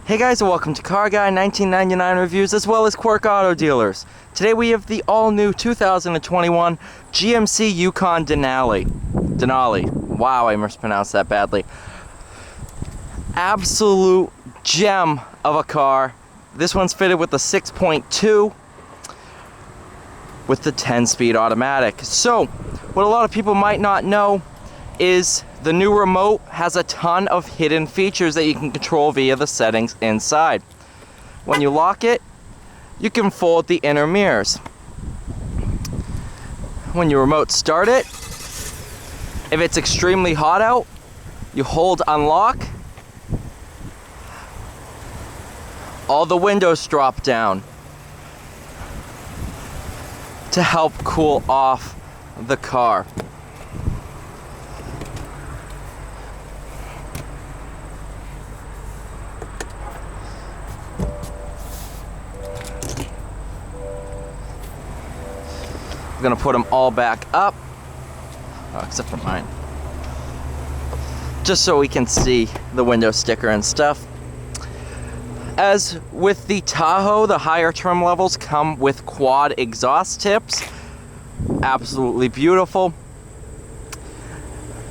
Hey guys, and welcome to Car Guy 1999 Reviews as well as Quirk Auto Dealers. Today we have the all-new 2021 GMC Yukon Denali. Wow, I mispronounced that badly. Absolute gem of a car. This one's fitted with the 6.2 with the 10-speed automatic. So, what a lot of people might not know is the new remote has a ton of hidden features that you can control via the settings inside. When you lock it, you can fold the inner mirrors. When you remote start it, if it's extremely hot out, you hold unlock, all the windows drop down to help cool off the car. I'm gonna put them all back up, except for mine, just so we can see the window sticker and stuff. As with the Tahoe, the higher trim levels come with quad exhaust tips. Absolutely beautiful.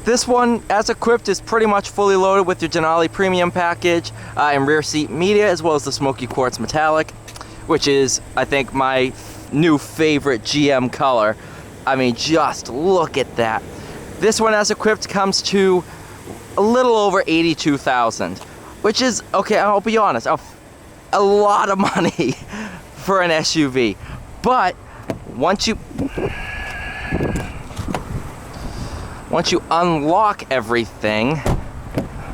This one, as equipped, is pretty much fully loaded with your Denali premium package and rear seat media, as well as the smoky quartz metallic, which is, I think, my new favorite GM color. I mean, just look at that. This one, as equipped, comes to a little over $82,000, which is, okay, I'll be honest, a lot of money for an SUV. But once you unlock everything,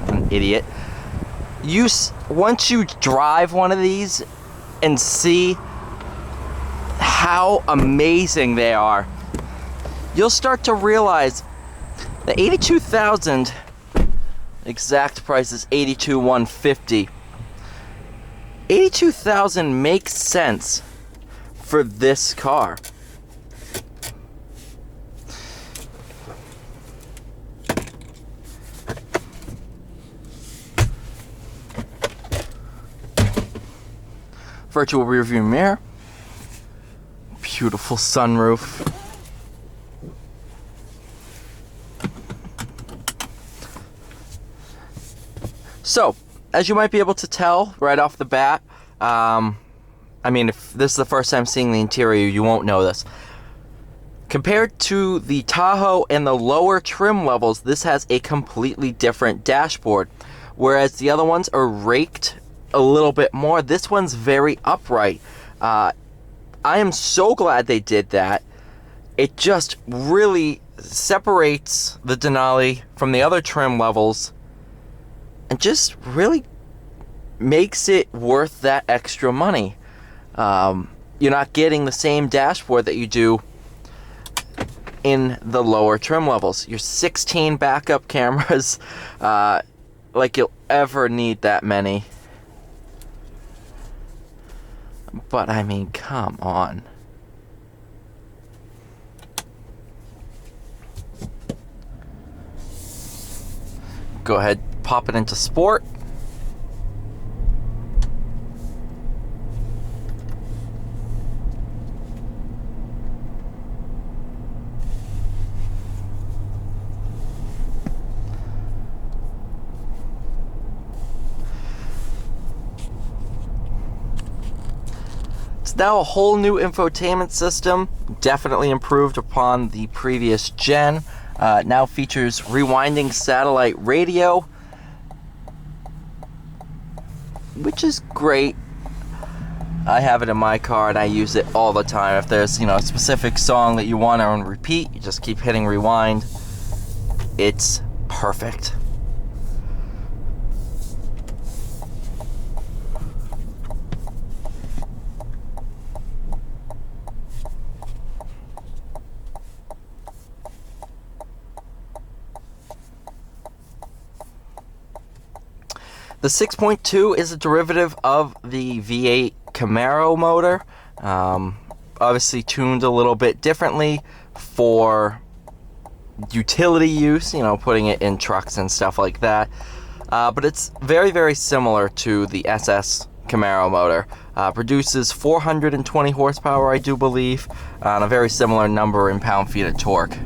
an idiot, once you drive one of these and see how amazing they are, you'll start to realize the $82,000 exact price is $82,150. $82,000 makes sense for this car. Virtual rear view mirror. Beautiful sunroof. So, as you might be able to tell right off the bat, I mean, if this is the first time seeing the interior, you won't know this. Compared to the Tahoe and the lower trim levels, this has a completely different dashboard. Whereas the other ones are raked a little bit more, this one's very upright. I am so glad they did that. It just really separates the Denali from the other trim levels and just really makes it worth that extra money. You're not getting the same dashboard that you do in the lower trim levels. Your 16 backup cameras, like you'll ever need that many. But I mean, come on. Go ahead, pop it into sport. Now a whole new infotainment system, definitely improved upon the previous gen. Now features rewinding satellite radio, which is great. I have it in my car and I use it all the time. If there's, a specific song that you want on repeat, you just keep hitting rewind. It's perfect. The 6.2 is a derivative of the V8 Camaro motor, obviously tuned a little bit differently for utility use, putting it in trucks and stuff like that. but it's very, very similar to the SS Camaro motor. Produces 420 horsepower, I do believe, and a very similar number in pound-feet of torque.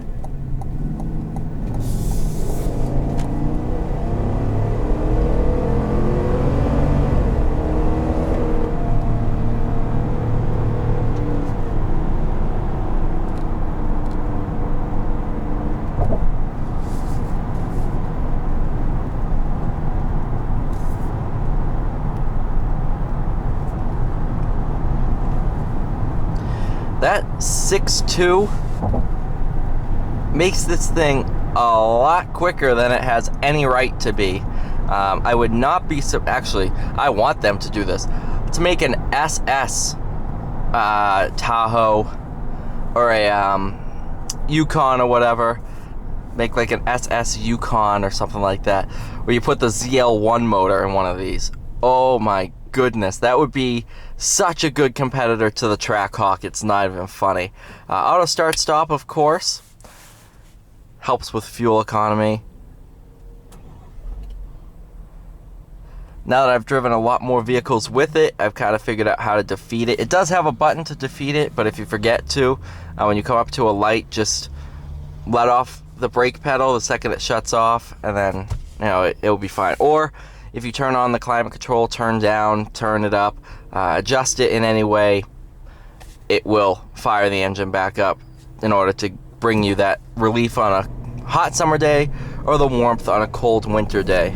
That 6.2 makes this thing a lot quicker than it has any right to be. I would not be actually, I want them to do this. To make an SS Tahoe or a Yukon or whatever, make like an SS Yukon or something like that, where you put the ZL1 motor in one of these. Oh my goodness, that would be such a good competitor to the Trackhawk. It's not even funny. Auto start stop, of course, helps with fuel economy. Now that I've driven a lot more vehicles with it, I've kind of figured out how to defeat it. It does have a button to defeat it, but if you forget to, when you come up to a light, just let off the brake pedal the second it shuts off, and then it'll be fine. Or if you turn on the climate control, turn down, turn it up, adjust it in any way, it will fire the engine back up in order to bring you that relief on a hot summer day or the warmth on a cold winter day.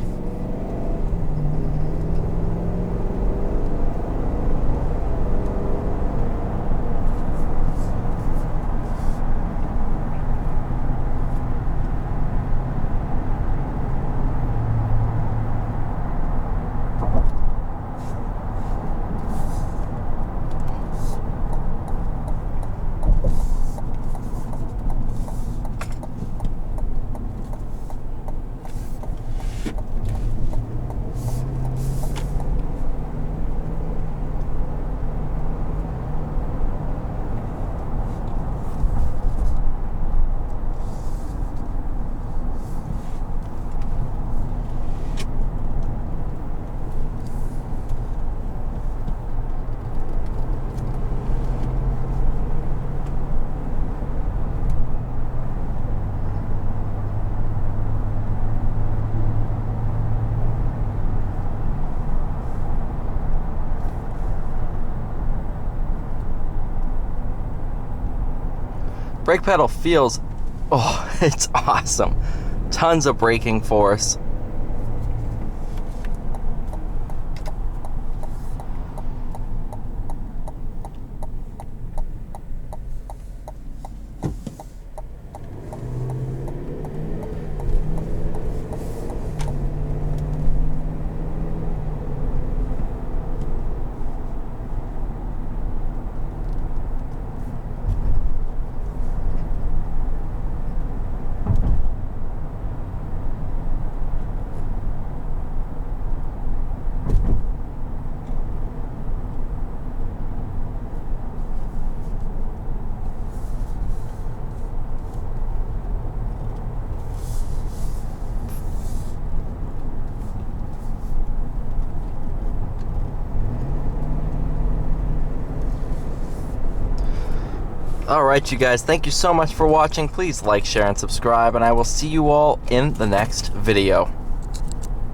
Brake pedal feels, it's awesome. Tons of braking force. Alright, you guys, thank you so much for watching. Please like, share, and subscribe, and I will see you all in the next video.